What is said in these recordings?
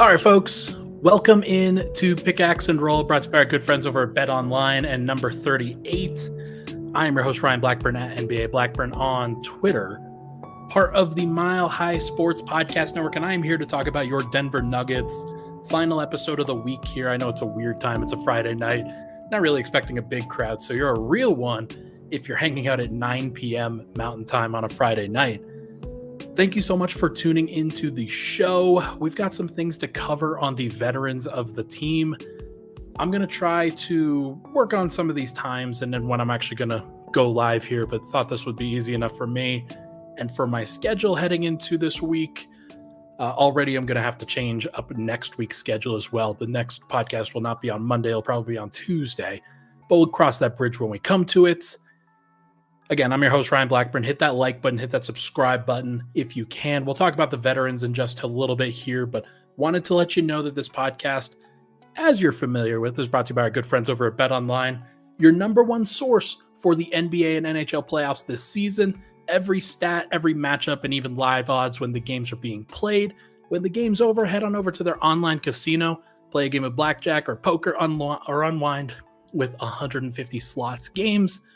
All right, folks, welcome in to Pickaxe and Roll, brought to you by our good friends over at Bet Online and number 38. I am your host, Ryan Blackburn at NBA Blackburn on Twitter, part of the Mile High Sports Podcast Network, and I am here to talk about your Denver Nuggets. Final episode of the week here. I know it's a weird time. It's a Friday night. Not really expecting a big crowd, so you're a real one if you're hanging out at 9 p.m. Mountain Time on a Friday night. Thank you so much for tuning into the show. We've got some things to cover on the veterans of the team. I'm going to try to work on some of these times and then when I'm actually going to go live here, but thought this would be easy enough for me and for my schedule heading into this week. Already I'm going to have to change up next week's schedule as well. The next podcast will not be on Monday. It'll probably be on Tuesday, but we'll cross that bridge when we come to it. Again, I'm your host, Ryan Blackburn. Hit that like button, hit that subscribe button if you can. We'll talk about the veterans in just a little bit here, but wanted to let you know that this podcast, as you're familiar with, is brought to you by our good friends over at Bet Online, your number one source for the NBA and NHL playoffs this season. Every stat, every matchup, and even live odds when the games are being played. When the game's over, head on over to their online casino, play a game of blackjack or poker or unwind with 150 slots games.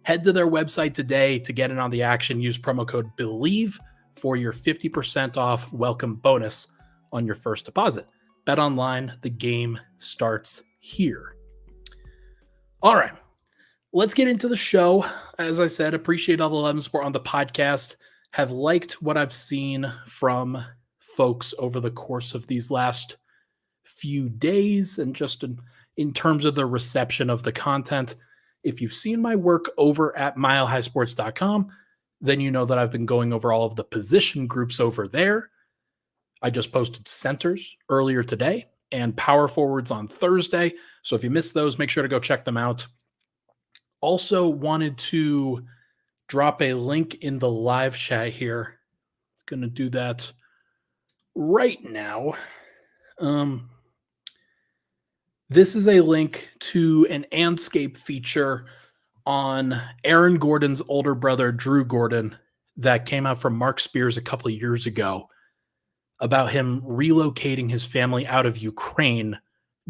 Head to their website today to get in on the action. Use promo code BELIEVE for your 50% off welcome bonus on your first deposit. Bet Online, the game starts here. All right, let's get into the show. As I said, appreciate all the love and support on the podcast. Have liked what I've seen from folks over the course of these last few days and just in terms of the reception of the content. If you've seen my work over at milehighsports.com, then you know that I've been going over all of the position groups over there. I just posted centers earlier today and power forwards on Thursday. So if you missed those, make sure to go check them out. Also wanted to drop a link in the live chat here. Going to do that right now. This is a link to an Anscape feature on Aaron Gordon's older brother, Drew Gordon, that came out from Mark Spears a couple of years ago about him relocating his family out of Ukraine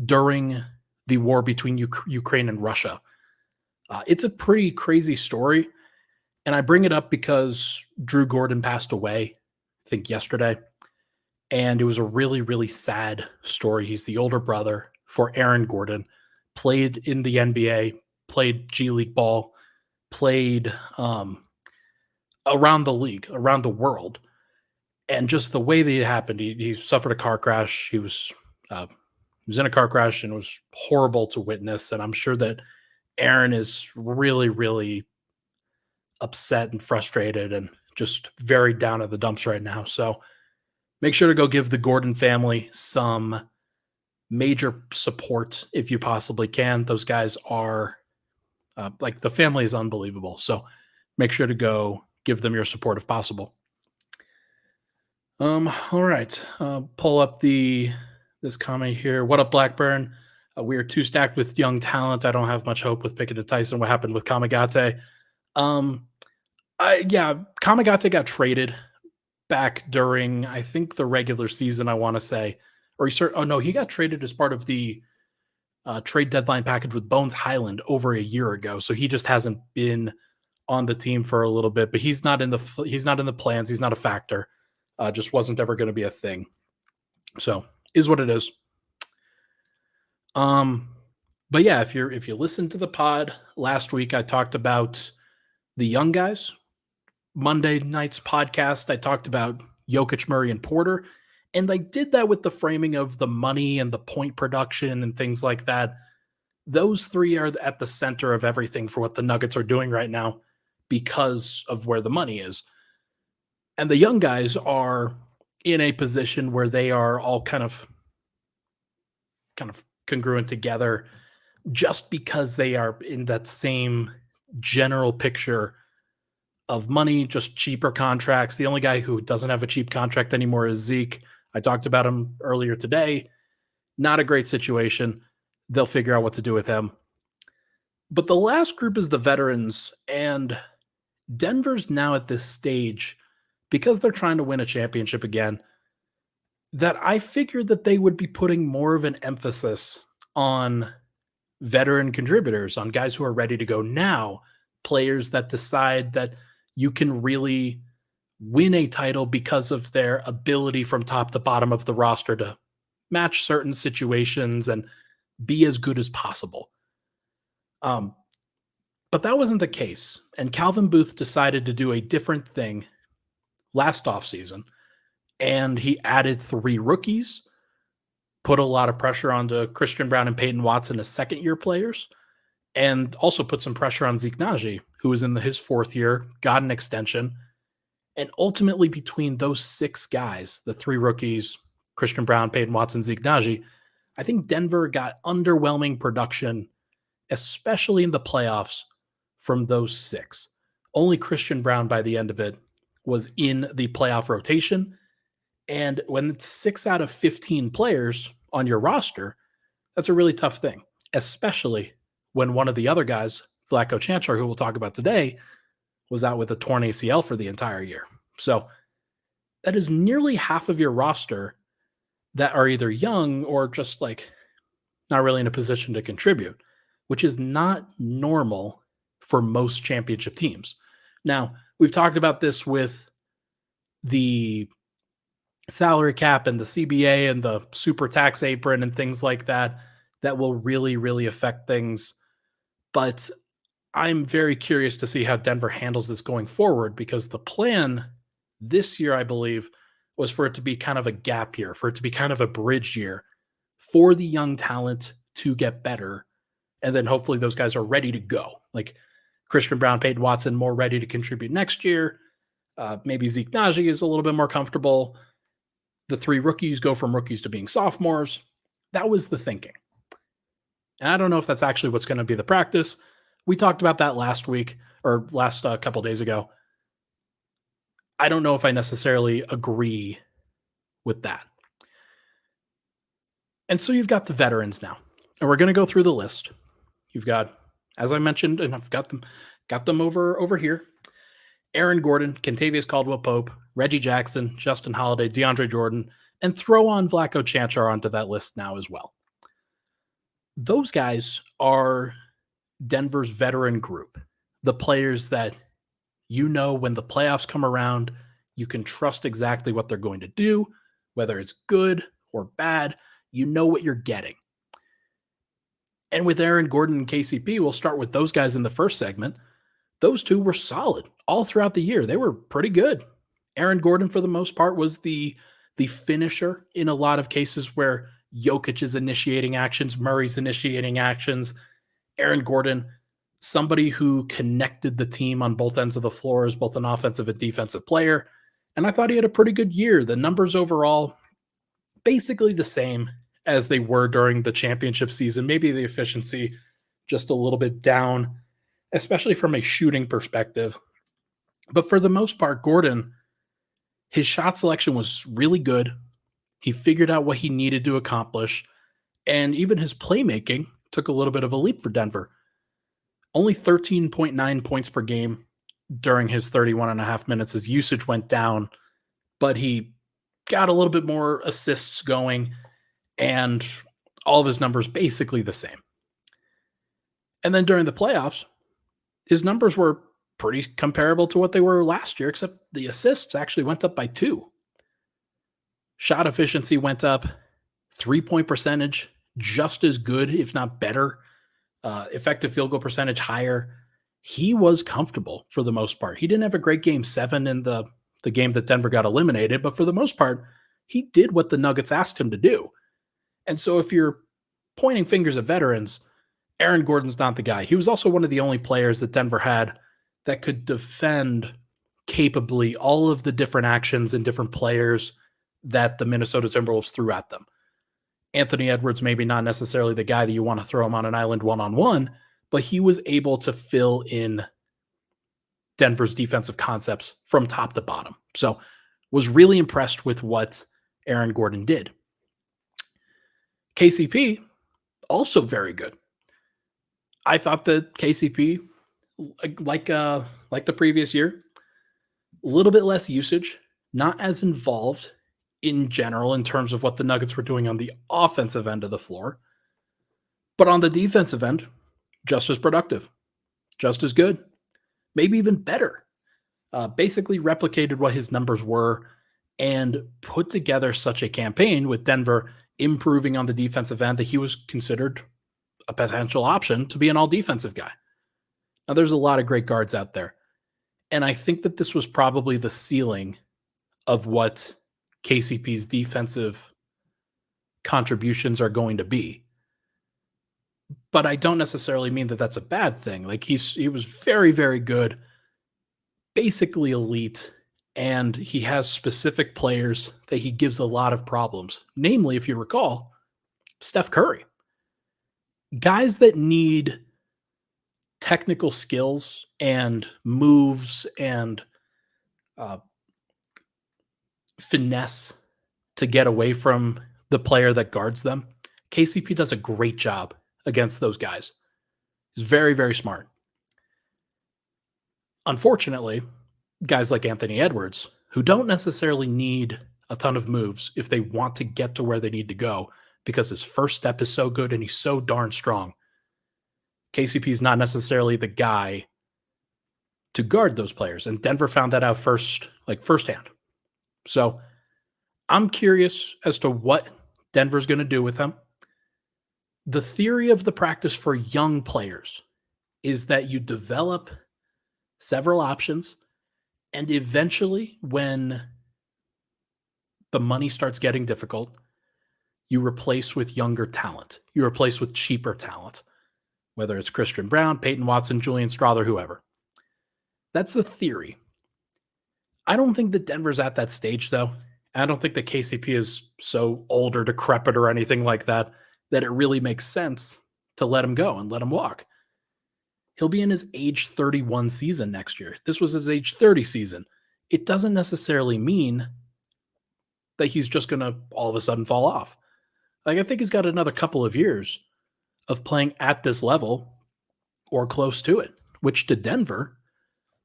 during the war between Ukraine and Russia. It's a pretty crazy story, and I bring it up because Drew Gordon passed away, I think yesterday, and it was a really, really sad story. He's the older brother for Aaron Gordon, played in the NBA, played G League ball, played around the league, around the world. And just the way that it happened, he suffered a car crash. He was in a car crash and it was horrible to witness. And I'm sure that Aaron is really, really upset and frustrated and just very down at the dumps right now. So make sure to go give the Gordon family some major support if you possibly can. Those guys are the family is unbelievable. So make sure to go give them your support if possible. All right. Pull up this comment here. What up, Blackburn? We are too stacked with young talent. I don't have much hope with Pickett and Tyson. What happened with Kamagate? Kamagate got traded back during, I think, the regular season, I want to say. Or he got traded as part of the trade deadline package with Bones Highland over a year ago. So he just hasn't been on the team for a little bit, but he's not in the plans. He's not a factor. Just wasn't ever going to be a thing. So is what it is. But yeah, if you listen to the pod last week, I talked about the young guys. Monday night's podcast, I talked about Jokic, Murray, and Porter. And I did that with the framing of the money and the point production and things like that. Those three are at the center of everything for what the Nuggets are doing right now because of where the money is. And the young guys are in a position where they are all kind of congruent together just because they are in that same general picture of money, just cheaper contracts. The only guy who doesn't have a cheap contract anymore is Zeke. I talked about him earlier today. Not a great situation. They'll figure out what to do with him. But the last group is the veterans, and Denver's now at this stage, because they're trying to win a championship again, that I figured that they would be putting more of an emphasis on veteran contributors, on guys who are ready to go now, players that decide that you can really win a title because of their ability from top to bottom of the roster to match certain situations and be as good as possible. Um, but that wasn't the case. And Calvin Booth decided to do a different thing last offseason. And he added 3 rookies, put a lot of pressure onto Christian Brown and Peyton Watson as second-year players, and also put some pressure on Zeke Naji, who was in his 4th year, got an extension. And ultimately, between those 6 guys, the 3 rookies, Christian Brown, Peyton Watson, Zeke Naji, I think Denver got underwhelming production, especially in the playoffs, from those 6. Only Christian Brown by the end of it was in the playoff rotation. And when it's 6 out of 15 players on your roster, that's a really tough thing, especially when one of the other guys, Vlatko Čančar, who we'll talk about today, was out with a torn ACL for the entire year. So that is nearly half of your roster that are either young or just like not really in a position to contribute, which is not normal for most championship teams. Now, we've talked about this with the salary cap and the CBA and the super tax apron and things like that, that will really, really affect things. But I'm very curious to see how Denver handles this going forward, because the plan this year, I believe, was for it to be kind of a gap year, for it to be kind of a bridge year for the young talent to get better. And then hopefully those guys are ready to go. Like Christian Brown, Peyton Watson, more ready to contribute next year. Maybe Zeke Naji is a little bit more comfortable. The 3 rookies go from rookies to being sophomores. That was the thinking. And I don't know if that's actually what's going to be the practice. We talked about that last week or last couple days ago. I don't know if I necessarily agree with that. And so you've got the veterans now. And we're going to go through the list. You've got, as I mentioned, and I've got them over here. Aaron Gordon, Kentavious Caldwell-Pope, Reggie Jackson, Justin Holiday, DeAndre Jordan, and throw on Vlatko Čančar onto that list now as well. Those guys are Denver's veteran group, the players that you know when the playoffs come around, you can trust exactly what they're going to do, whether it's good or bad, you know what you're getting. And with Aaron Gordon and KCP, we'll start with those guys in the first segment. Those 2 were solid all throughout the year. They were pretty good. Aaron Gordon, for the most part, was the finisher in a lot of cases where Jokic is initiating actions, Murray's initiating actions. Aaron Gordon, somebody who connected the team on both ends of the floor as both an offensive and defensive player. And I thought he had a pretty good year. The numbers overall, basically the same as they were during the championship season. Maybe the efficiency just a little bit down, especially from a shooting perspective. But for the most part, Gordon, his shot selection was really good. He figured out what he needed to accomplish. And even his playmaking took a little bit of a leap for Denver. Only 13.9 points per game during his 31 and a half minutes. His usage went down, but he got a little bit more assists going, and all of his numbers basically the same. And then during the playoffs, his numbers were pretty comparable to what they were last year, except the assists actually went up by 2. Shot efficiency went up, 3-point percentage just as good, if not better. Effective field goal percentage higher. He was comfortable for the most part. He didn't have a great game 7 in the game that Denver got eliminated, but for the most part, he did what the Nuggets asked him to do. And so if you're pointing fingers at veterans, Aaron Gordon's not the guy. He was also one of the only players that Denver had that could defend capably all of the different actions and different players that the Minnesota Timberwolves threw at them. Anthony Edwards, maybe not necessarily the guy that you want to throw him on an island one-on-one, but he was able to fill in Denver's defensive concepts from top to bottom. So was really impressed with what Aaron Gordon did. KCP, also very good. I thought that KCP, like the previous year, a little bit less usage, not as involved in general in terms of what the Nuggets were doing on the offensive end of the floor. But on the defensive end, just as productive, just as good, maybe even better. Basically replicated what his numbers were and put together such a campaign with Denver improving on the defensive end that he was considered a potential option to be an all-defensive guy. Now, there's a lot of great guards out there, and I think that this was probably the ceiling of what KCP's defensive contributions are going to be. But I don't necessarily mean that that's a bad thing. Like he was very, very good, basically elite, and he has specific players that he gives a lot of problems. Namely, if you recall, Steph Curry. Guys that need technical skills and moves and finesse to get away from the player that guards them. KCP does a great job against those guys. He's very, very smart. Unfortunately, guys like Anthony Edwards, who don't necessarily need a ton of moves if they want to get to where they need to go because his first step is so good and he's so darn strong. KCP is not necessarily the guy to guard those players, and Denver found that out firsthand. So I'm curious as to what Denver's going to do with him. The theory of the practice for young players is that you develop several options, and eventually, when the money starts getting difficult, you replace with younger talent. You replace with cheaper talent, whether it's Christian Brown, Peyton Watson, Julian Strawther, whoever. That's the theory. I don't think that Denver's at that stage, though. I don't think that KCP is so old or decrepit or anything like that it really makes sense to let him go and let him walk. He'll be in his age 31 season next year. This was his age 30 season. It doesn't necessarily mean that he's just going to all of a sudden fall off. Like, I think he's got another couple of years of playing at this level or close to it, which to Denver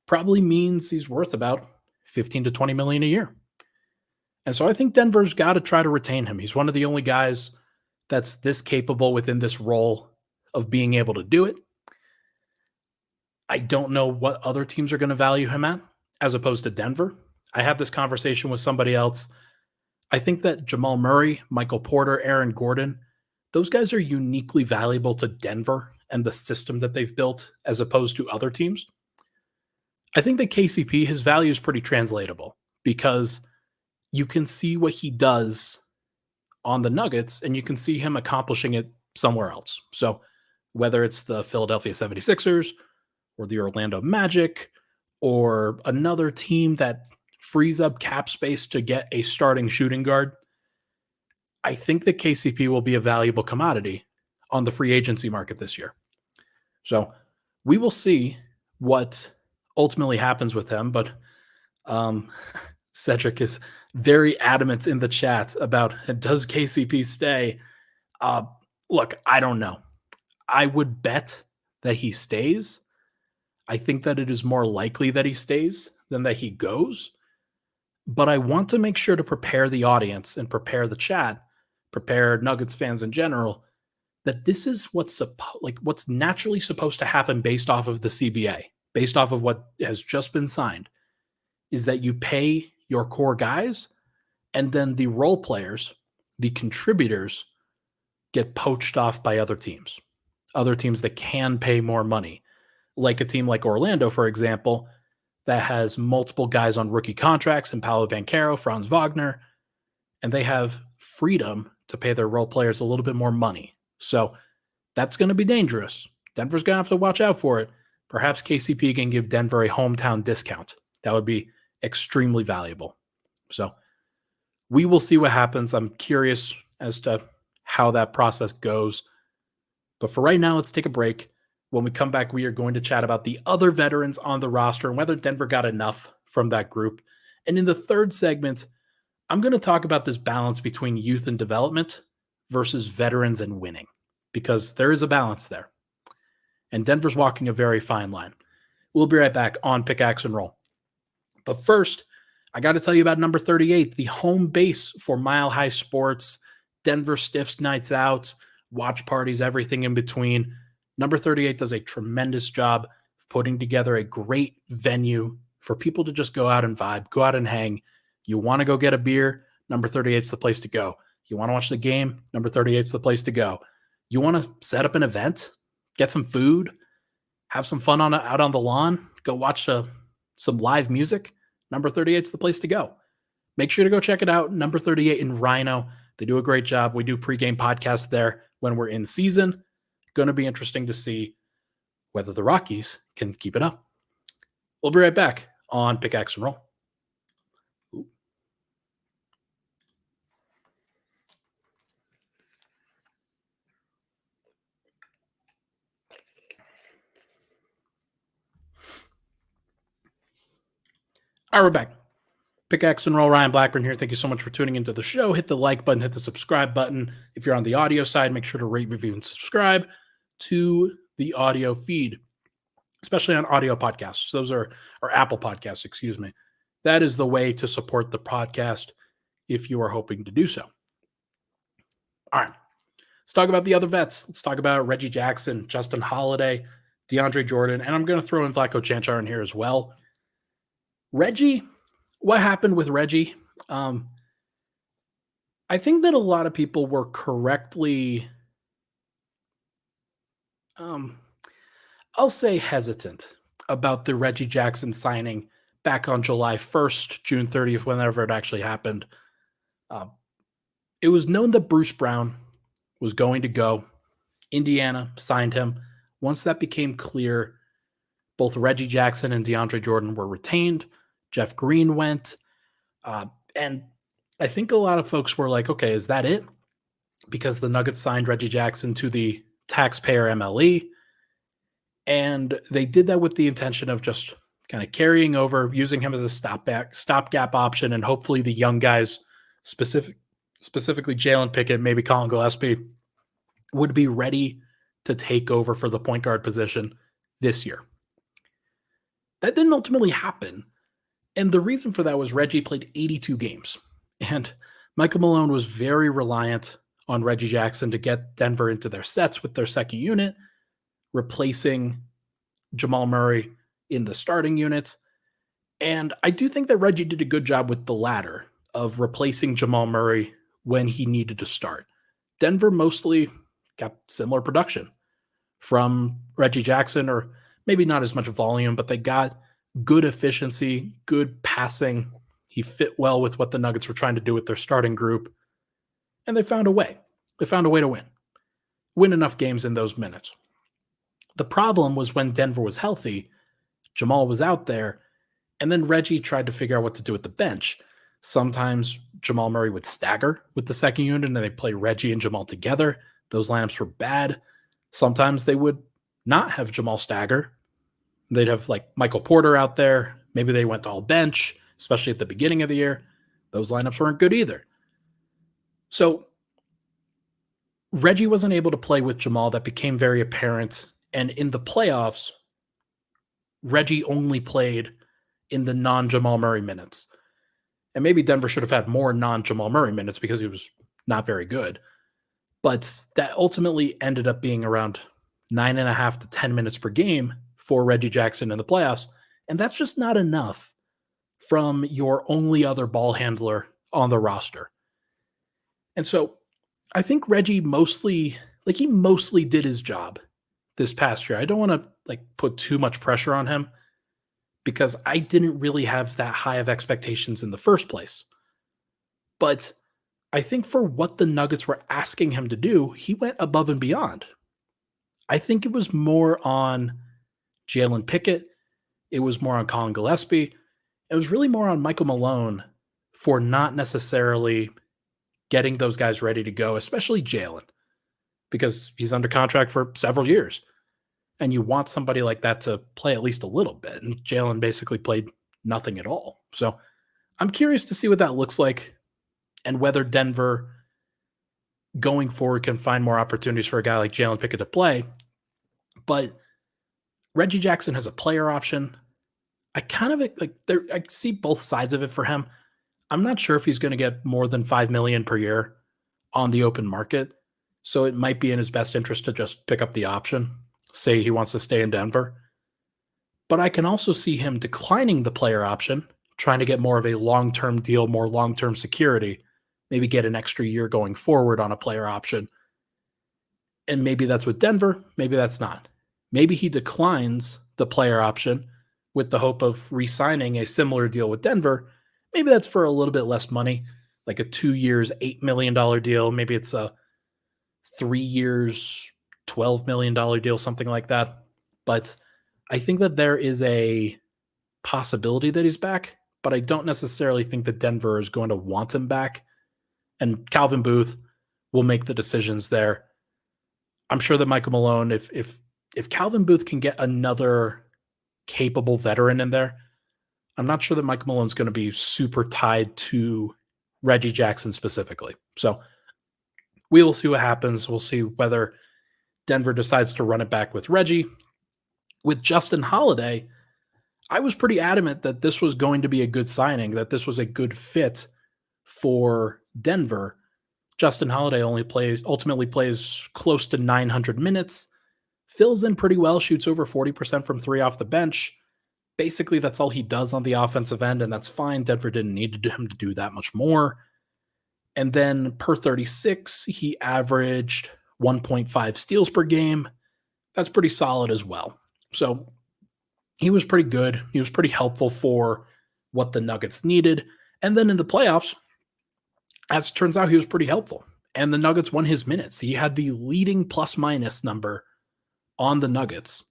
probably means he's worth about 15 to 20 million a year. And so I think Denver's got to try to retain him. He's one of the only guys that's this capable within this role of being able to do it. I don't know what other teams are going to value him at as opposed to Denver. I had this conversation with somebody else. I think that Jamal Murray, Michael Porter, Aaron Gordon, those guys are uniquely valuable to Denver and the system that they've built as opposed to other teams. I think that KCP, his value is pretty translatable because you can see what he does on the Nuggets and you can see him accomplishing it somewhere else. So whether it's the Philadelphia 76ers or the Orlando Magic or another team that frees up cap space to get a starting shooting guard, I think that KCP will be a valuable commodity on the free agency market this year. So we will see what ultimately happens with him, but Cedric is very adamant in the chat about, does KCP stay? Look, I don't know. I would bet that he stays. I think that it is more likely that he stays than that he goes. But I want to make sure to prepare the audience and prepare the chat, prepare Nuggets fans in general, that this is what's naturally supposed to happen based off of the CBA, based off of what has just been signed, is that you pay your core guys, and then the role players, the contributors, get poached off by other teams that can pay more money, like a team like Orlando, for example, that has multiple guys on rookie contracts, and Paolo Banchero, Franz Wagner, and they have freedom to pay their role players a little bit more money. So that's going to be dangerous. Denver's going to have to watch out for it. Perhaps KCP can give Denver a hometown discount. That would be extremely valuable. So we will see what happens. I'm curious as to how that process goes. But for right now, let's take a break. When we come back, we are going to chat about the other veterans on the roster and whether Denver got enough from that group. And in the third segment, I'm going to talk about this balance between youth and development versus veterans and winning, because there is a balance there. And Denver's walking a very fine line. We'll be right back on Pickaxe and Roll. But first, I got to tell you about number 38, the home base for Mile High Sports, Denver Stiffs nights out, watch parties, everything in between. Number 38 does a tremendous job of putting together a great venue for people to just go out and vibe, go out and hang. You want to go get a beer, number 38 is the place to go. You want to watch the game, number 38 is the place to go. You want to set up an event, get some food, have some fun out on the lawn, go watch some live music, number 38 is the place to go. Make sure to go check it out. Number 38 in Rhino. They do a great job. We do pregame podcasts there when we're in season. Going to be interesting to see whether the Rockies can keep it up. We'll be right back on Pickaxe and Roll. All right, we're back. Pickaxe and Roll, Ryan Blackburn here. Thank you so much for tuning into the show. Hit the like button, hit the subscribe button. If you're on the audio side, make sure to rate, review, and subscribe to the audio feed, especially on audio podcasts. Those are Apple Podcasts, excuse me. That is the way to support the podcast if you are hoping to do so. All right, let's talk about the other vets. Let's talk about Reggie Jackson, Justin Holiday, DeAndre Jordan, and I'm going to throw in Vlatko Čančar in here as well. Reggie, what happened with Reggie? I think that a lot of people were correctly, I'll say hesitant about the Reggie Jackson signing back on July 1st, June 30th, whenever it actually happened. It was known that Bruce Brown was going to go. Indiana signed him. Once that became clear, both Reggie Jackson and DeAndre Jordan were retained. Jeff Green went. And I think a lot of folks were like, okay, is that it? Because the Nuggets signed Reggie Jackson to the taxpayer MLE. And they did that with the intention of just kind of carrying over, using him as a stopgap option, and hopefully the young guys, specifically Jalen Pickett, maybe Colin Gillespie, would be ready to take over for the point guard position this year. That didn't ultimately happen. And the reason for that was Reggie played 82 games. And Michael Malone was very reliant on Reggie Jackson to get Denver into their sets with their second unit, replacing Jamal Murray in the starting unit. And I do think that Reggie did a good job with the latter of replacing Jamal Murray when he needed to start. Denver mostly got similar production from Reggie Jackson, or maybe not as much volume, but they got good efficiency, good passing. He fit well with what the Nuggets were trying to do with their starting group. And they found a way. They found a way to win enough games in those minutes. The problem was when Denver was healthy, Jamal was out there, and then Reggie tried to figure out what to do with the bench. Sometimes Jamal Murray would stagger with the second unit and they'd play Reggie and Jamal together. Those lineups were bad. Sometimes they would not have Jamal stagger. They'd have like Michael Porter out there. Maybe they went to all bench, especially at the beginning of the year. Those lineups weren't good either. So Reggie wasn't able to play with Jamal. That became very apparent. And in the playoffs, Reggie only played in the non-Jamal Murray minutes. And maybe Denver should have had more non-Jamal Murray minutes because he was not very good. But that ultimately ended up being around 9.5 to 10 minutes per game for Reggie Jackson in the playoffs. And that's just not enough from your only other ball handler on the roster. And so I think Reggie mostly did his job this past year. I don't want to put too much pressure on him because I didn't really have that high of expectations in the first place. But I think for what the Nuggets were asking him to do, he went above and beyond. I think it was more on Jalen Pickett. It was more on Colin Gillespie. It was really more on Michael Malone for not necessarily getting those guys ready to go, especially Jalen, because he's under contract for several years. And you want somebody like that to play at least a little bit. And Jalen basically played nothing at all. So I'm curious to see what that looks like and whether Denver going forward can find more opportunities for a guy like Jalen Pickett to play. But Reggie Jackson has a player option. I kind of like there. I see both sides of it for him. I'm not sure if he's going to get more than 5 million per year on the open market. So it might be in his best interest to just pick up the option, say he wants to stay in Denver. But I can also see him declining the player option, trying to get more of a long term deal, more long term security, maybe get an extra year going forward on a player option. And maybe that's with Denver, maybe that's not. Maybe he declines the player option with the hope of re signing a similar deal with Denver. Maybe that's for a little bit less money, like a 2 years, $8 million deal. Maybe it's a 3 years, $12 million deal, something like that. But I think that there is a possibility that he's back, but I don't necessarily think that Denver is going to want him back. And Calvin Booth will make the decisions there. I'm sure that Michael Malone, if Calvin Booth can get another capable veteran in there, I'm not sure that Michael Malone's going to be super tied to Reggie Jackson specifically. So we will see what happens. We'll see whether Denver decides to run it back with Reggie. With Justin Holiday, I was pretty adamant that this was going to be a good signing, that this was a good fit for Denver. Justin Holiday ultimately plays close to 900 minutes, fills in pretty well, shoots over 40% from three off the bench. Basically, that's all he does on the offensive end, and that's fine. Denver didn't need him to do that much more. And then per 36, he averaged 1.5 steals per game. That's pretty solid as well. So he was pretty good. He was pretty helpful for what the Nuggets needed. And then in the playoffs, as it turns out, he was pretty helpful. And the Nuggets won his minutes. He had the leading plus-minus number on the Nuggets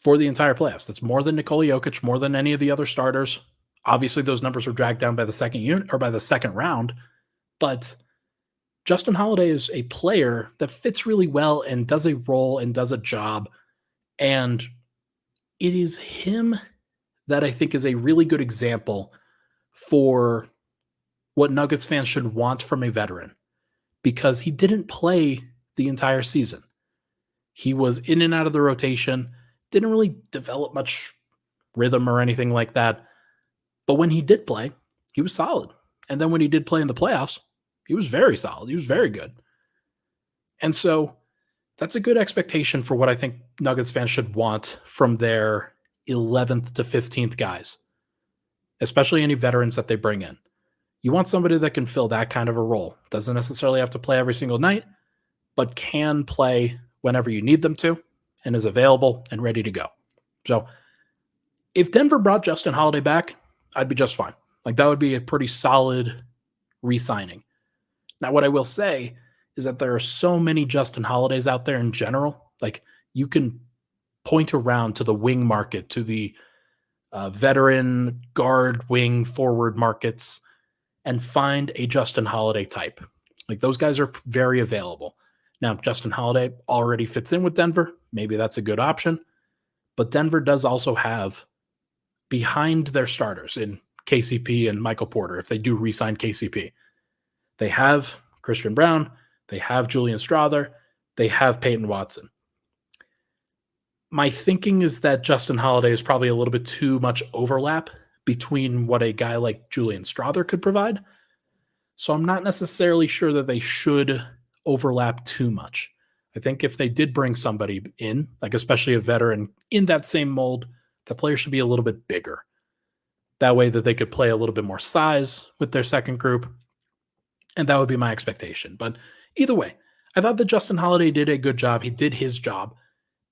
for the entire playoffs. That's more than Nikola Jokic, more than any of the other starters. Obviously, those numbers were dragged down by the second unit or by the second round. But Justin Holiday is a player that fits really well and does a role and does a job. And it is him that I think is a really good example for what Nuggets fans should want from a veteran, because he didn't play the entire season. He was in and out of the rotation, didn't really develop much rhythm or anything like that. But when he did play, he was solid. And then when he did play in the playoffs, he was very solid. He was very good. And so that's a good expectation for what I think Nuggets fans should want from their 11th to 15th guys, especially any veterans that they bring in. You want somebody that can fill that kind of a role. Doesn't necessarily have to play every single night, but can play whenever you need them to and is available and ready to go. So if Denver brought Justin Holiday back, I'd be just fine. Like, that would be a pretty solid re-signing. Now, what I will say is that there are so many Justin Holidays out there in general. Like, you can point around to the wing market, to the veteran guard, wing, forward markets, and find a Justin Holiday type. Like, those guys are very available. Now, Justin Holiday already fits in with Denver. Maybe that's a good option. But Denver does also have, behind their starters in KCP and Michael Porter, if they do re-sign KCP, they have Christian Brown, they have Julian Strawther, they have Peyton Watson. My thinking is that Justin Holiday is probably a little bit too much overlap between what a guy like Julian Strawther could provide. So I'm not necessarily sure that they should overlap too much. I think if they did bring somebody in, like especially a veteran in that same mold, the player should be a little bit bigger. That way that they could play a little bit more size with their second group. And that would be my expectation. But either way, I thought that Justin Holiday did a good job. He did his job.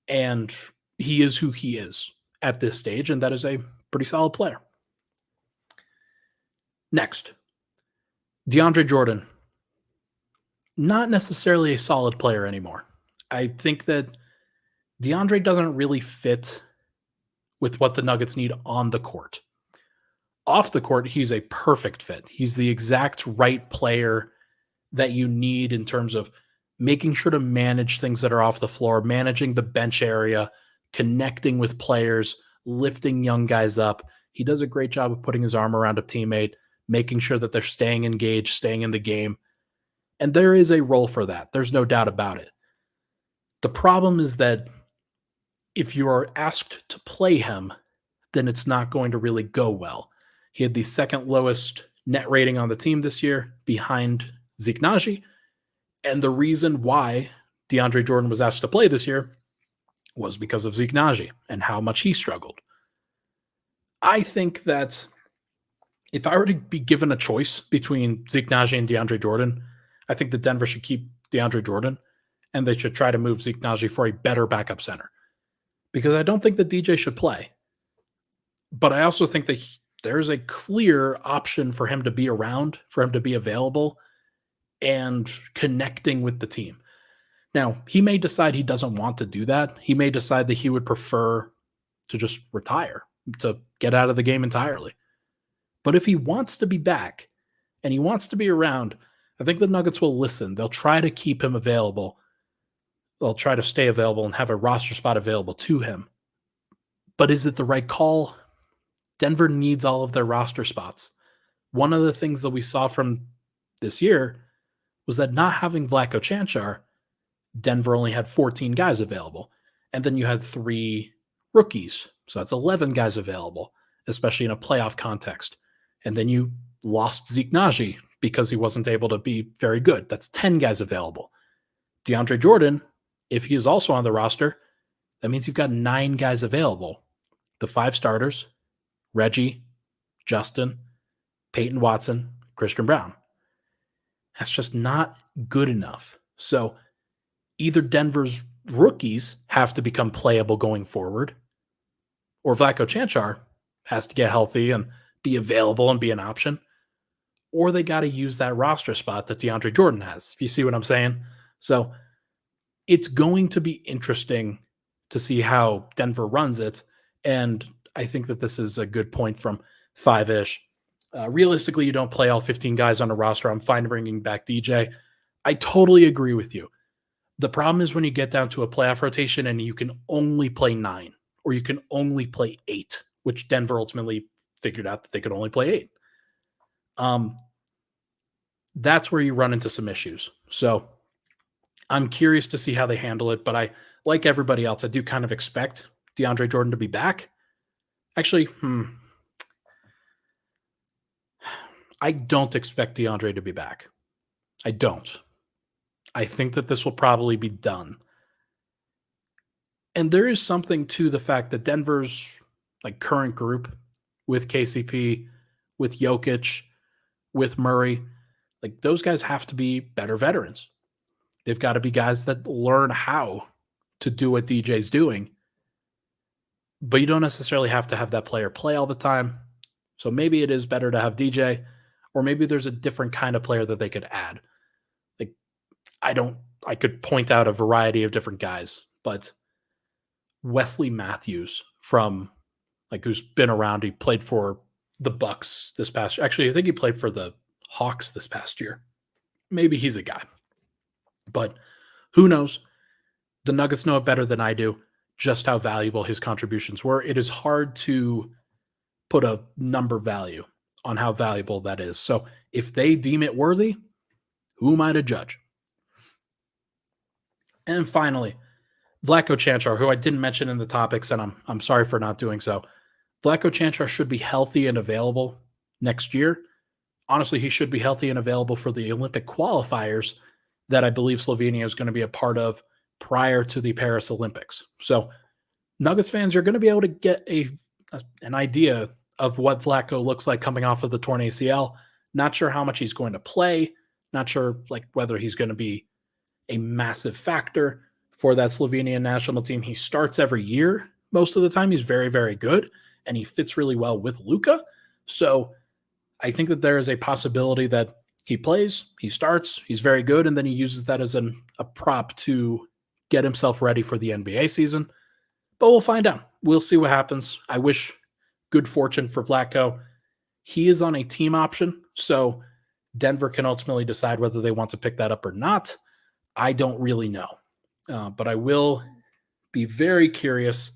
And he is who he is at this stage. And that is a pretty solid player. Next, DeAndre Jordan. Not necessarily a solid player anymore. I think that DeAndre doesn't really fit with what the Nuggets need on the court. Off the court, he's a perfect fit. He's the exact right player that you need in terms of making sure to manage things that are off the floor, managing the bench area, connecting with players, lifting young guys up. He does a great job of putting his arm around a teammate, making sure that they're staying engaged, staying in the game. And there is a role for that. There's no doubt about it. The problem is that if you are asked to play him, then it's not going to really go well. He had the second lowest net rating on the team this year behind Zeke Naji. And the reason why DeAndre Jordan was asked to play this year was because of Zeke Naji and how much he struggled. I think that if I were to be given a choice between Zeke Naji and DeAndre Jordan, I think that Denver should keep DeAndre Jordan and they should try to move Zeke Naji for a better backup center. Because I don't think that DJ should play. But I also think that there's a clear option for him to be around, for him to be available, and connecting with the team. Now, he may decide he doesn't want to do that. He may decide that he would prefer to just retire, to get out of the game entirely. But if he wants to be back and he wants to be around, I think the Nuggets will listen. They'll try to keep him available. They'll try to stay available and have a roster spot available to him. But is it the right call? Denver needs all of their roster spots. One of the things that we saw from this year was that not having Vlatko Cancar, Denver only had 14 guys available. And then you had 3 rookies. So that's 11 guys available, especially in a playoff context. And then you lost Zeke Naji because he wasn't able to be very good. That's 10 guys available. DeAndre Jordan, if he is also on the roster, that means you've got 9 guys available. The 5 starters, Reggie, Justin, Peyton Watson, Christian Brown. That's just not good enough. So either Denver's rookies have to become playable going forward, or Vlatko Cancar has to get healthy and be available and be an option, or they got to use that roster spot that DeAndre Jordan has, if you see what I'm saying. So it's going to be interesting to see how Denver runs it, and I think that this is a good point from 5-ish. Realistically, you don't play all 15 guys on a roster. I'm fine bringing back DJ. I totally agree with you. The problem is when you get down to a playoff rotation and you can only play 9 or you can only play 8, which Denver ultimately figured out that they could only play 8. That's where you run into some issues. So I'm curious to see how they handle it, but I, like everybody else, I do kind of expect DeAndre Jordan to be back. Actually, I don't expect DeAndre to be back. I don't. I think that this will probably be done. And there is something to the fact that Denver's current group with KCP, with Jokic, with Murray, those guys have to be better veterans. They've got to be guys that learn how to do what DJ's doing. But you don't necessarily have to have that player play all the time. So maybe it is better to have DJ, or maybe there's a different kind of player that they could add. I could point out a variety of different guys, but Wesley Matthews from who's been around, he played for the Bucks this past year. Actually, I think he played for the Hawks this past year. Maybe he's a guy, but who knows? The Nuggets know it better than I do, just how valuable his contributions were. It is hard to put a number value on how valuable that is. So if they deem it worthy, who am I to judge? And finally, Vlatko Cancar, who I didn't mention in the topics, and I'm sorry for not doing so. Vlatko Cancar should be healthy and available next year. Honestly, he should be healthy and available for the Olympic qualifiers that I believe Slovenia is going to be a part of prior to the Paris Olympics. So Nuggets fans are going to be able to get an idea of what Vlatko looks like coming off of the torn ACL. Not sure how much he's going to play. Not sure whether he's going to be a massive factor for that Slovenian national team. He starts every year. Most of the time, he's very, very good, and he fits really well with Luka. So I think that there is a possibility that he plays, he starts, he's very good, and then he uses that as a prop to get himself ready for the NBA season. But we'll find out. We'll see what happens. I wish good fortune for Vlatko. He is on a team option, so Denver can ultimately decide whether they want to pick that up or not. I don't really know. But I will be very curious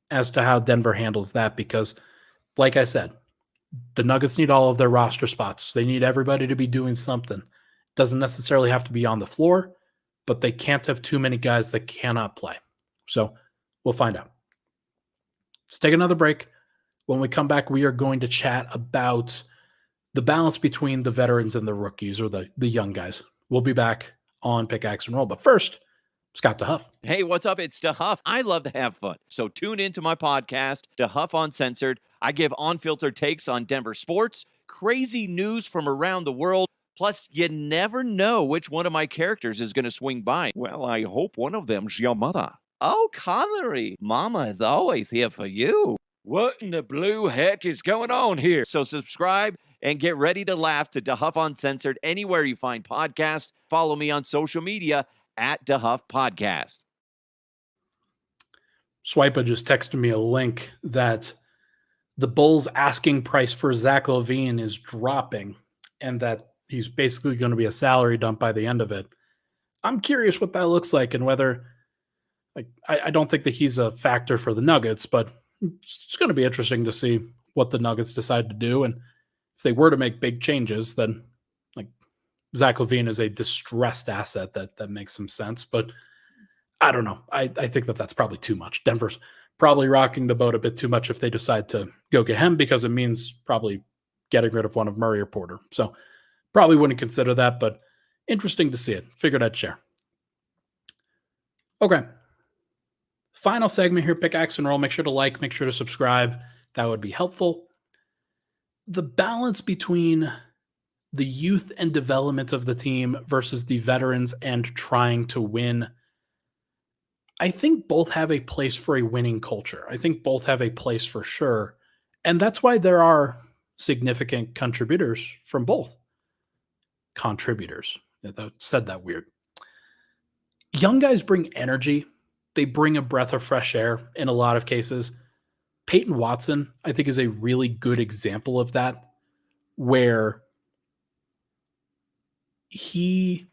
as to how Denver handles that because, like I said, the Nuggets need all of their roster spots. They need everybody to be doing something. Doesn't necessarily have to be on the floor, but they can't have too many guys that cannot play. So we'll find out. Let's take another break. When we come back, we are going to chat about the balance between the veterans and the rookies, or the young guys. We'll be back on Pickaxe and Roll. But first, Scott DeHuff. Hey, what's up? It's DeHuff. I love to have fun. So tune into my podcast, DeHuff Uncensored. I give unfiltered takes on Denver sports, crazy news from around the world. Plus, you never know which one of my characters is going to swing by. Well, I hope one of them's your mother. Oh, Connery, Mama is always here for you. What in the blue heck is going on here? So subscribe and get ready to laugh to DeHuff Uncensored anywhere you find podcasts. Follow me on social media at DeHuff Podcast. Swipa just texted me a link that the Bulls' asking price for Zach LaVine is dropping, and that he's basically going to be a salary dump by the end of it. I'm curious what that looks like, and whether, like, I don't think that he's a factor for the Nuggets, but it's going to be interesting to see what the Nuggets decide to do. And if they were to make big changes, then like Zach LaVine is a distressed asset that makes some sense. But I don't know. I think that that's probably too much. Denver's probably rocking the boat a bit too much if they decide to go get him, because it means probably getting rid of one of Murray or Porter. So probably wouldn't consider that, but interesting to see it. Figured I'd share. Okay. Final segment here, Pickaxe and Roll. Make sure to like, make sure to subscribe. That would be helpful. The balance between the youth and development of the team versus the veterans and trying to win, I think both have a place for a winning culture. I think both have a place for sure. And that's why there are significant contributors from both. Contributors. I said that weird. Young guys bring energy. They bring a breath of fresh air in a lot of cases. Peyton Watson, I think, is a really good example of that, where he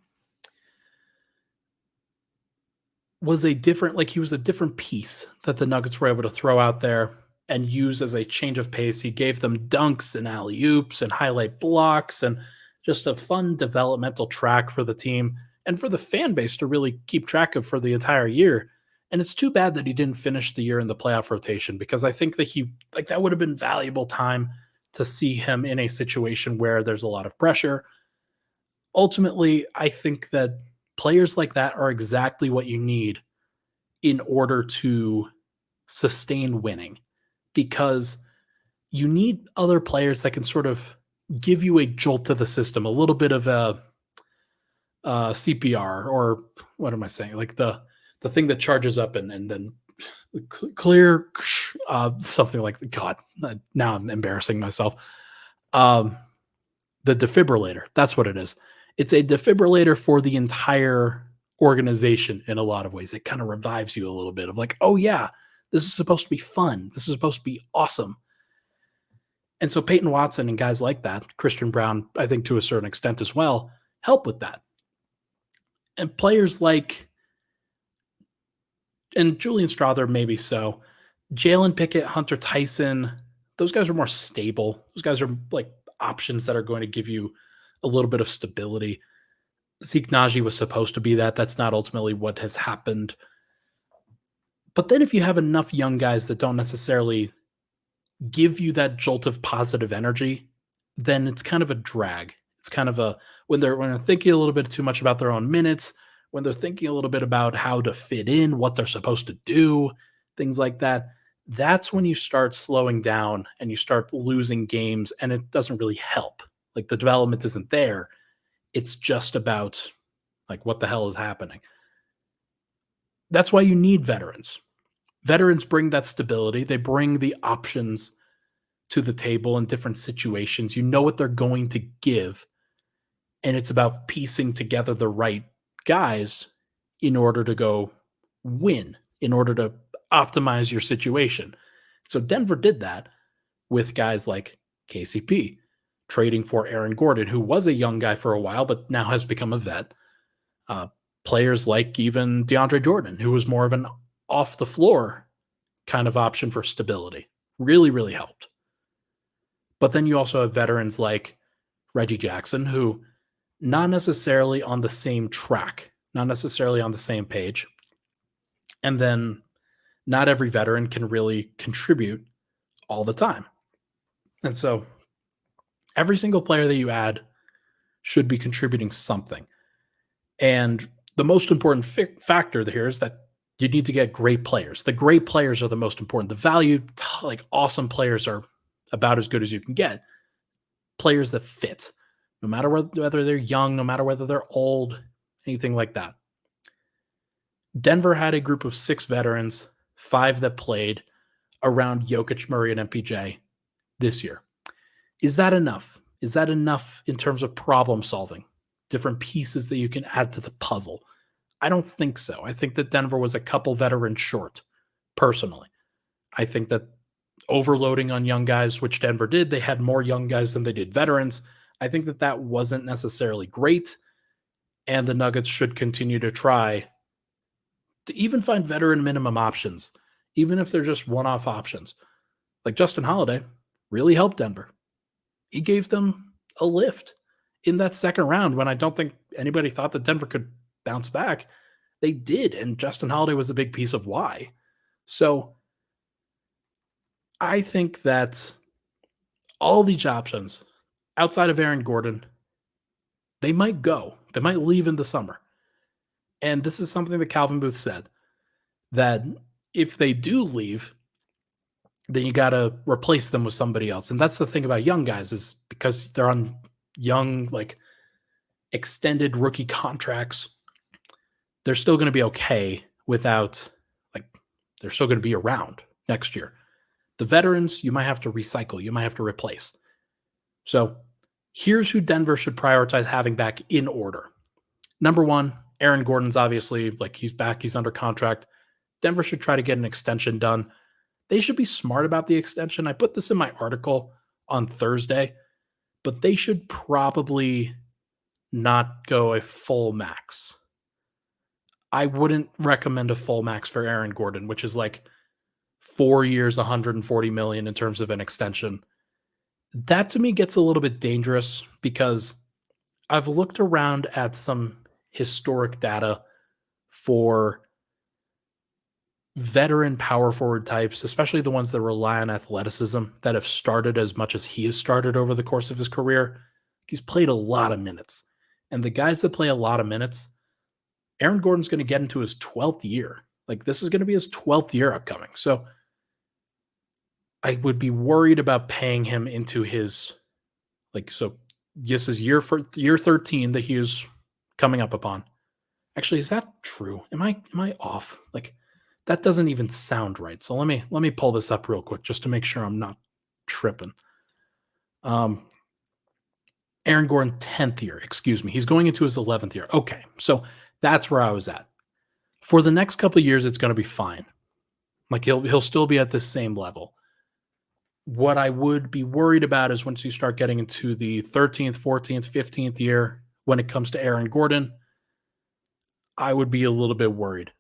was a different piece that the Nuggets were able to throw out there and use as a change of pace. He gave them dunks and alley-oops and highlight blocks, and just a fun developmental track for the team and for the fan base to really keep track of for the entire year. And it's too bad that he didn't finish the year in the playoff rotation, because I think that that would have been valuable time to see him in a situation where there's a lot of pressure. Ultimately, I think that players like that are exactly what you need in order to sustain winning, because you need other players that can sort of give you a jolt to the system, a little bit of a CPR, or what am I saying? Like the thing that charges up and then clear, something like that. God, now I'm embarrassing myself. The defibrillator. That's what it is. It's a defibrillator for the entire organization in a lot of ways. It kind of revives you a little bit of like, oh yeah, this is supposed to be fun. This is supposed to be awesome. And so Peyton Watson and guys like that, Christian Brown, I think to a certain extent as well, help with that. And players like, and Julian Strawther, maybe so, Jalen Pickett, Hunter Tyson, those guys are more stable. Those guys are like options that are going to give you a little bit of stability. Zeke Naji was supposed to be that. That's not ultimately what has happened. But then if you have enough young guys that don't necessarily give you that jolt of positive energy, then it's kind of a drag. It's kind of a, when they're thinking a little bit too much about their own minutes, when they're thinking a little bit about how to fit in, what they're supposed to do, things like that, that's when you start slowing down and you start losing games, and it doesn't really help. Like the development isn't there. It's just about like, what the hell is happening? That's why you need veterans. Veterans bring that stability. They bring the options to the table in different situations. You know what they're going to give. And it's about piecing together the right guys in order to go win, in order to optimize your situation. So Denver did that with guys like KCP, trading for Aaron Gordon, who was a young guy for a while, but now has become a vet. Players like even DeAndre Jordan, who was more of an off the floor kind of option for stability. Really, really helped. But then you also have veterans like Reggie Jackson, who not necessarily on the same track, not necessarily on the same page. And then not every veteran can really contribute all the time. And so every single player that you add should be contributing something. And the most important factor here is that you need to get great players. The great players are the most important. The value, like awesome players, are about as good as you can get. Players that fit, no matter whether they're young, no matter whether they're old, anything like that. Denver had a group of 6 veterans, 5 that played around Jokic, Murray, and MPJ this year. Is that enough? Is that enough in terms of problem solving? Different pieces that you can add to the puzzle? I don't think so. I think that Denver was a couple veterans short, personally. I think that overloading on young guys, which Denver did, they had more young guys than they did veterans. I think that that wasn't necessarily great, and the Nuggets should continue to try to even find veteran minimum options, even if they're just one-off options. Like Justin Holiday really helped Denver. He gave them a lift in that second round when I don't think anybody thought that Denver could bounce back. They did, and Justin Holiday was a big piece of why. So I think that all these options outside of Aaron Gordon, they might go. They might leave in the summer. And this is something that Calvin Booth said, that if they do leave, then you got to replace them with somebody else. And that's the thing about young guys, is because they're on young, like extended rookie contracts, they're still going to be okay without, like, they're still going to be around next year. The veterans, you might have to recycle, you might have to replace. So here's who Denver should prioritize having back in order. Number 1, Aaron Gordon's obviously, like, he's back, he's under contract. Denver should try to get an extension done. They should be smart about the extension. I put this in my article on Thursday, but they should probably not go a full max. I wouldn't recommend a full max for Aaron Gordon, which is like 4 years, $140 million in terms of an extension. That to me gets a little bit dangerous, because I've looked around at some historic data for veteran power forward types, especially the ones that rely on athleticism, that have started as much as he has started over the course of his career. He's played a lot of minutes. And the guys that play a lot of minutes, Aaron Gordon's going to get into his 12th year. Like, this is going to be his 12th year upcoming. So I would be worried about paying him into his, like, so this is year 13 that he is coming up upon. Actually, is that true? Am I off? Like, that doesn't even sound right. So let me pull this up real quick just to make sure I'm not tripping. Aaron Gordon, 10th year, excuse me. He's going into his 11th year. Okay, so that's where I was at. For the next couple of years, it's going to be fine. Like, he'll still be at the same level. What I would be worried about is once you start getting into the 13th, 14th, 15th year, when it comes to Aaron Gordon, I would be a little bit worried.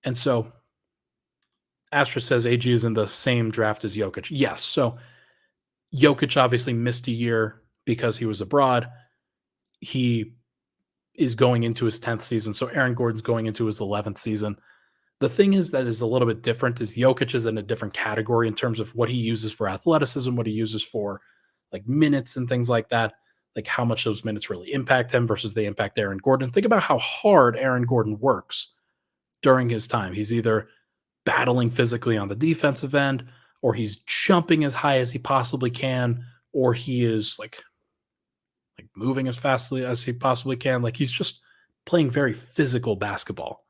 And so Astra says AG is in the same draft as Jokic. Yes. So Jokic obviously missed a year because he was abroad. He is going into his 10th season. So Aaron Gordon's going into his 11th season. The thing is that is a little bit different is Jokic is in a different category in terms of what he uses for athleticism, what he uses for like minutes and things like that, like how much those minutes really impact him versus they impact Aaron Gordon. Think about how hard Aaron Gordon works during his time. He's either battling physically on the defensive end, or he's jumping as high as he possibly can, or he is like moving as fastly as he possibly can. Like, he's just playing very physical basketball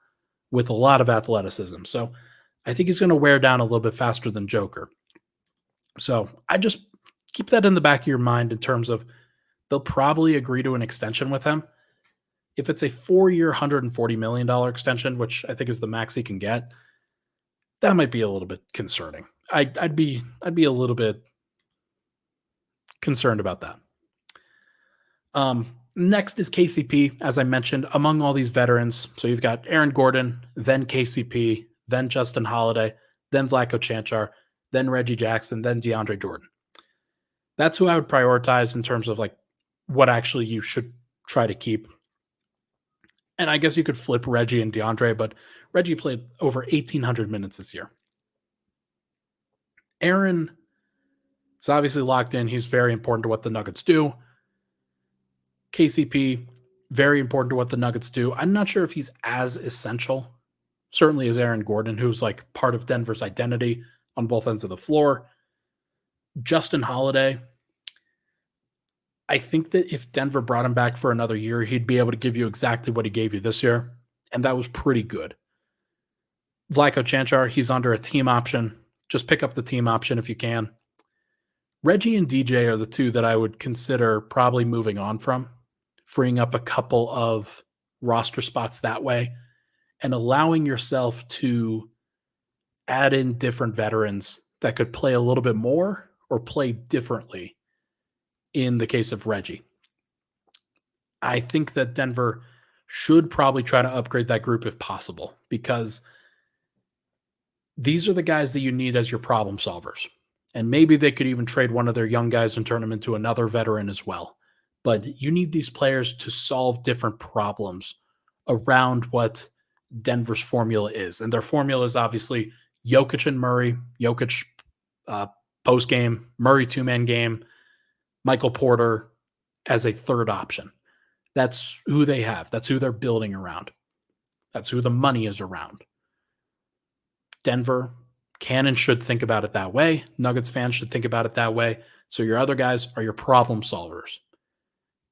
with a lot of athleticism. So I think he's going to wear down a little bit faster than Joker. So I just keep that in the back of your mind in terms of they'll probably agree to an extension with him. If it's a 4-year, $140 million extension, which I think is the max he can get, that might be a little bit concerning. I'd be a little bit concerned about that. Next is KCP, as I mentioned, among all these veterans. So you've got Aaron Gordon, then KCP, then Justin Holiday, then Vlatko Čančar, then Reggie Jackson, then DeAndre Jordan. That's who I would prioritize in terms of like what actually you should try to keep. And I guess you could flip Reggie and DeAndre, but Reggie played over 1,800 minutes this year. Aaron He's obviously locked in. He's very important to what the Nuggets do. KCP, very important to what the Nuggets do. I'm not sure if he's as essential, certainly as Aaron Gordon, who's like part of Denver's identity on both ends of the floor. Justin Holiday, I think that if Denver brought him back for another year, he'd be able to give you exactly what he gave you this year, and that was pretty good. Vlatko Cancar, he's under a team option. Just pick up the team option if you can. Reggie and DJ are the two that I would consider probably moving on from, freeing up a couple of roster spots that way, and allowing yourself to add in different veterans that could play a little bit more or play differently in the case of Reggie. I think that Denver should probably try to upgrade that group if possible, because these are the guys that you need as your problem solvers. And maybe they could even trade one of their young guys and turn him into another veteran as well. But you need these players to solve different problems around what Denver's formula is. And their formula is obviously Jokic and Murray, Jokic post-game, Murray two-man game, Michael Porter as a third option. That's who they have. That's who they're building around. That's who the money is around. Denver can and should think about it that way. Nuggets fans should think about it that way. So your other guys are your problem solvers.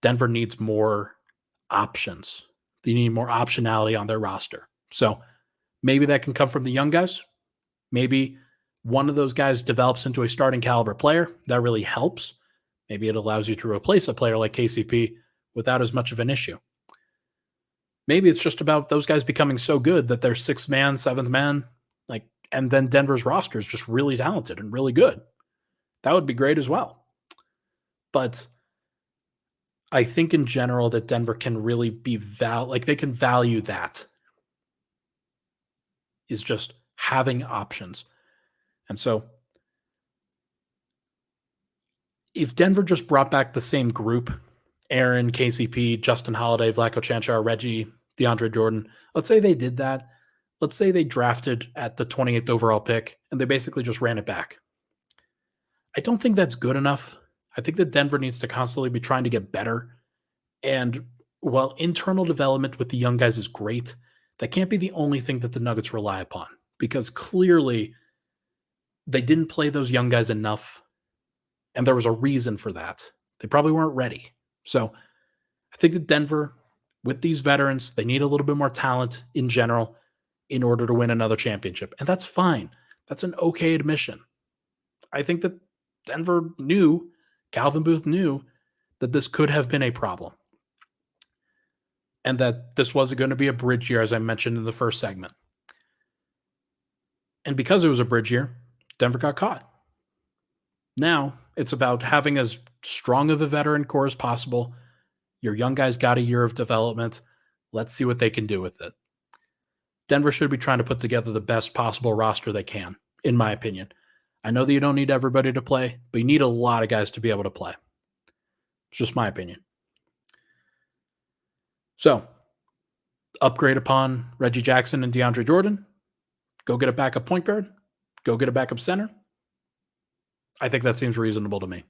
Denver needs more options. They need more optionality on their roster. So maybe that can come from the young guys. Maybe one of those guys develops into a starting caliber player. That really helps. Maybe it allows you to replace a player like KCP without as much of an issue. Maybe it's just about those guys becoming so good that they're sixth man, seventh man, and then Denver's roster is just really talented and really good. That would be great as well. But I think in general that Denver can really be they can value that, is just having options. And so if Denver just brought back the same group, Aaron, KCP, Justin Holiday, Vlatko Cancar, Reggie, DeAndre Jordan, let's say they did that. Let's say they drafted at the 28th overall pick and they basically just ran it back. I don't think that's good enough. I think that Denver needs to constantly be trying to get better. And while internal development with the young guys is great, that can't be the only thing that the Nuggets rely upon, because clearly they didn't play those young guys enough. And there was a reason for that. They probably weren't ready. So I think that Denver, with these veterans, they need a little bit more talent in general in order to win another championship. And that's fine. That's an okay admission. I think that Denver knew, Calvin Booth knew, that this could have been a problem. And that this wasn't going to be a bridge year, as I mentioned in the first segment. And because it was a bridge year, Denver got caught. Now it's about having as strong of a veteran core as possible. Your young guys got a year of development. Let's see what they can do with it. Denver should be trying to put together the best possible roster they can, in my opinion. I know that you don't need everybody to play, but you need a lot of guys to be able to play. It's just my opinion. So, upgrade upon Reggie Jackson and DeAndre Jordan. Go get a backup point guard. Go get a backup center. I think that seems reasonable to me.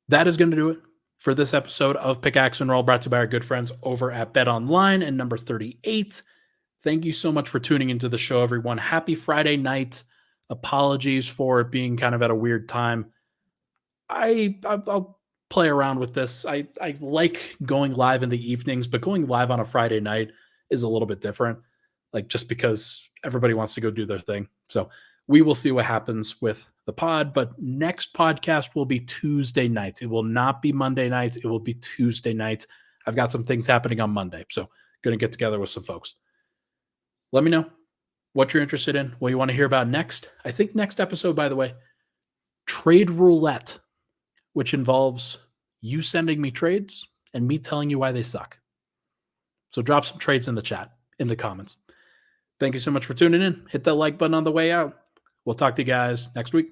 That is going to do it for this episode of Pickaxe and Roll, brought to you by our good friends over at BetOnline and number 38. Thank you so much for tuning into the show, everyone. Happy Friday night. Apologies for it being kind of at a weird time. I'll play around with this. I like going live in the evenings, but going live on a Friday night is a little bit different, just because everybody wants to go do their thing. So we will see what happens with the pod, but next podcast will be Tuesday night. It will not be Monday night. It will be Tuesday night. I've got some things happening on Monday, so going to get together with some folks. Let me know what you're interested in, what you want to hear about next. I think next episode, by the way, trade roulette, which involves you sending me trades and me telling you why they suck. So drop some trades in the chat, in the comments. Thank you so much for tuning in. Hit that like button on the way out. We'll talk to you guys next week.